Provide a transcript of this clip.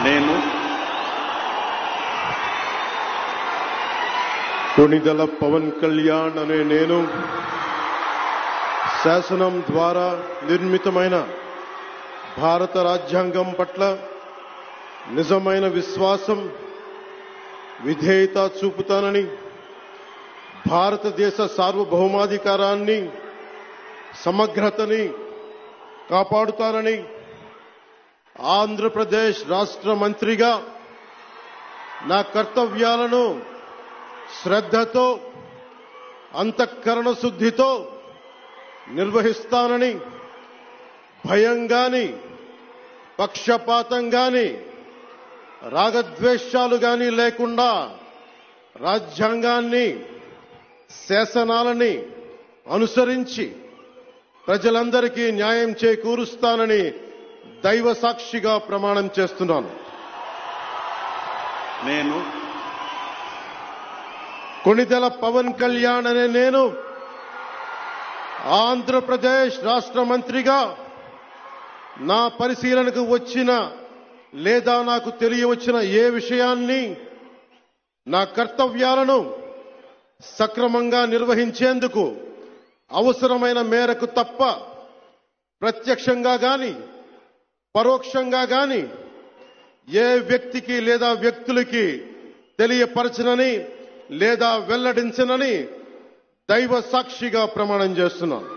నేను కొణిదెల పవన్ కళ్యాణ్ అనే నేను శాసనం ద్వారా నిర్మితమైన భారత రాజ్యాంగం పట్ల నిజమైన విశ్వాసం, విధేయత చూపుతానని, భారతదేశ సార్వభౌమాధికారాన్ని, సమగ్రతని కాపాడుతానని, ఆంధ్రప్రదేశ్ రాష్ట్ర మంత్రిగా నా కర్తవ్యాలను శ్రద్ధతో, అంతఃకరణ శుద్ధితో నిర్వహిస్తానని, భయం గాని, పక్షపాతం గాని, రాగద్వేషాలు గాని లేకుండా రాజ్యాంగాన్ని, శాసనాలని అనుసరించి ప్రజలందరికీ న్యాయం చేకూరుస్తానని దైవ సాక్షిగా ప్రమాణం చేస్తున్నాను. నేను కొణిదెల పవన్ కళ్యాణ్ అనే నేను ఆంధ్రప్రదేశ్ రాష్ట్ర మంత్రిగా నా పరిశీలనకు వచ్చిన లేదా నాకు తెలియవచ్చిన ఏ విషయాన్ని, నా కర్తవ్యాలను సక్రమంగా నిర్వహించేందుకు అవసరమైన మేరకు తప్ప ప్రత్యక్షంగా గాని పరోక్షంగా గాని ఏ వ్యక్తికి లేదా వ్యక్తులకి తెలియపరచనని లేదా వెల్లడించనని దైవ సాక్షిగా ప్రమాణం చేస్తున్నాను.